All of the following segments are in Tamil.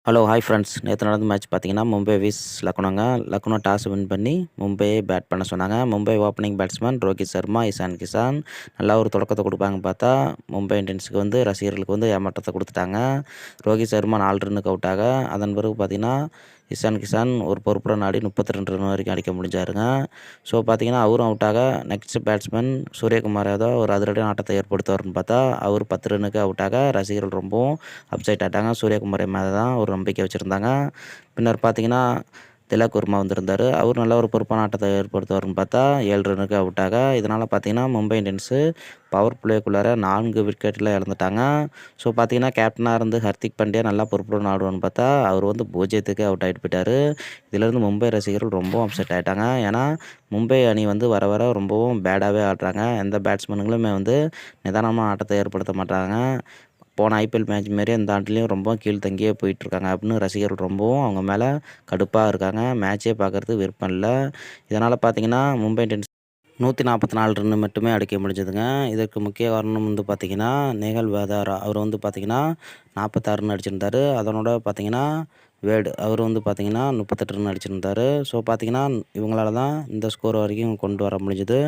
Hello, hi friends. நேத்து நடந்த மேட்ச் பார்த்தீங்கன்னா, மும்பை விஸ் லக்னோங்க. லக்னோ டாஸ் வின் பண்ணி மும்பையை பேட் பண்ண சொன்னாங்க. மும்பை ஓப்பனிங் பேட்ஸ்மேன் ரோஹித் சர்மா, இஷான் கிஷான் நல்லா ஒரு தொடக்கத்த குடுப்பாங்கன்னு பார்த்தா, மும்பை இந்தியன்ஸுக்கு வந்து ரசிகர்களுக்கு வந்து ஏமாற்றத்த குடுத்துட்டாங்க. ரோஹித் சர்மா 4 ரன்னுக்கு அவுட் ஆக, அதன் பிறகு பார்த்தீங்கன்னா, இஷான் கிஷான் ஒரு பொறுப்புடன் ஆடி 32 ரன் வரைக்கும் அடிக்க முடிஞ்சாருங்க. ஸோ பார்த்தீங்கன்னா, அவரும் அவுட் ஆக, நெக்ஸ்ட் பேட்ஸ்மேன் சூரியகுமார் யாதவ் ஒரு அதிரடியான ஆட்டத்தை ஏற்படுத்துவார்ன்னு பார்த்தா, அவர் 10 ரன்னுக்கு அவுட் ஆக, ரசிகர்கள் ரொம்பவும் அப்செட் ஆயிட்டாங்க. சூரியகுமார் மேல தான் ஒரு நம்பிக்கை வச்சிருந்தாங்க. பின்னர் பார்த்தீங்கன்னா, திலக் வர்மா வந்திருந்தாரு. அவரும் நல்ல ஒரு பொறுப்பான ஆட்டத்தை ஏற்படுத்துவார்ன்னு பார்த்தா, 7 ரன்னுக்கு அவுட் ஆக, இதனால பார்த்தீங்கன்னா, மும்பை இந்தியன்ஸு பவர் பிளேக்குள்ளார 4 விக்கெட்ல இழந்துட்டாங்க. ஸோ பார்த்தீங்கன்னா, கேப்டனா இருந்து ஹர்திக் பாண்டியா நல்லா பொறுப்புடன் ஆடுவார்ன்னு பார்த்தா, அவர் வந்து 0க்கு அவுட் ஆயிட்டு போயிட்டாரு. இதிலேருந்து மும்பை ரசிகர்கள் ரொம்பவும் அப்செட் ஆயிட்டாங்க. ஏன்னா, மும்பை அணி வந்து வர வர ரொம்பவும் பேடாவே ஆடுறாங்க. எந்த பேட்ஸ்மேனுங்களுமே வந்து நிதானமான ஆட்டத்தை ஏற்படுத்த மாட்றாங்க. போன ஐபிஎல் மேட்ச் மாரியே இந்த ஆண்டுலயும் ரொம்ப கீழ்த்தங்கியே போயிட்டுருக்காங்க அப்படின்னு ரசிகர்கள் ரொம்பவும் அவங்க மேல கடுப்பா இருக்காங்க. மேட்சே பார்க்கறதுக்கு விருப்பம் இல்ல. இதனால பார்த்தீங்கன்னா, மும்பை இந்தியன்ஸ் 144 ரன் மட்டுமே அடிக்க முடிஞ்சதுங்க. இதற்கு முக்கிய காரணம் வந்து பார்த்தீங்கன்னா, நேஹல் வேதாரா அவர் வந்து பார்த்தீங்கன்னா, 46 ரன் அடிச்சிருந்தாரு. அதனோட பார்த்தீங்கன்னா, வேட் அவர் வந்து பார்த்தீங்கன்னா, 38 ரன் அடிச்சிருந்தாரு. ஸோ பார்த்தீங்கன்னா, இவங்களால தான் இந்த ஸ்கோர் வரைக்கும் கொண்டு வர முடிஞ்சது.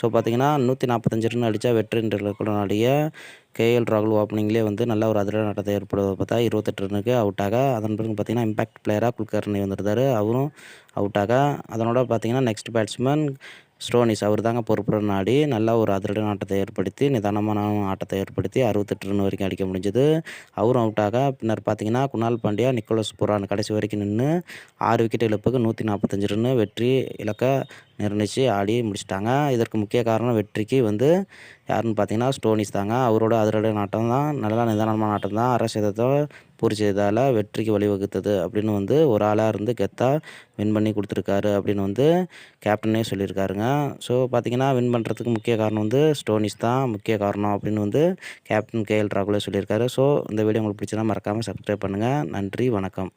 ஸோ பார்த்தீங்கன்னா, 145 ரன் அடிச்சா வெற்றி இலக்குடன் ஆடிய கேஎல் ராகுல் ஓப்பனிங்லேயே வந்து நல்ல ஒரு அதிரடியான ஆட்டத்தை ஏற்படுவதை பார்த்தா 28 ரன்னுக்கு அவுட் ஆக, அதன் பிறகு பார்த்தீங்கன்னா, இம்பாக்ட் பிளேயரா குல்கர்னி வந்திருந்தாரு. அவரும் அவுட் ஆக, அதனோட பார்த்தீங்கன்னா, நெக்ஸ்ட் பேட்ஸ்மேன் ஸ்டோனிஸ் அவர் தாங்க பொறுப்புடன் ஆடி நல்லா ஒரு அதிரடியான ஆட்டத்தை ஏற்படுத்தி, நிதானமான ஆட்டத்தை ஏற்படுத்தி 68 ரன் வரைக்கும் அடிக்க முடிஞ்சது. அவரும் அவுட் ஆக, பின்னர் பார்த்தீங்கன்னா, குணால் பாண்டியா, நிக்கோலஸ் புரான் கடைசி வரைக்கும் நின்னு 6 விக்கெட் இழப்புக்கு 145 ரன் வெற்றி இலக்க நிர்ணயிச்சு ஆடி முடிச்சுட்டாங்க. இதற்கு முக்கிய காரணம் வெற்றிக்கு வந்து யாருன்னு பார்த்தீங்கன்னா, ஸ்டோனிஸ் தாங்க. அவரோட அதிரடியான ஆட்டம் தான், நல்லா நிதானமான ஆட்டம் தான் அரை சதத்தை பூர்த்தி செய்ததால வெற்றிக்கு வழிவகுத்தது அப்படின்னு வந்து ஒரு ஆளா இருந்து கெத்தா வின் பண்ணி குடுத்துருக்காரு அப்படின்னு வந்து கேப்டனே சொல்லியிருக்காருங்க. ஸோ பார்த்தீங்கன்னா, வின் பண்ணுறதுக்கு முக்கிய காரணம் வந்து ஸ்டோனிஸ் தான் முக்கிய காரணம் அப்படின்னு வந்து கேப்டன் கேஎல் ராகுலே சொல்லியிருக்காரு. ஸோ இந்த வீடியோ உங்களுக்கு பிடிச்சதுனா மறக்காம சப்ஸ்கிரைப் பண்ணுங்க. நன்றி, வணக்கம்.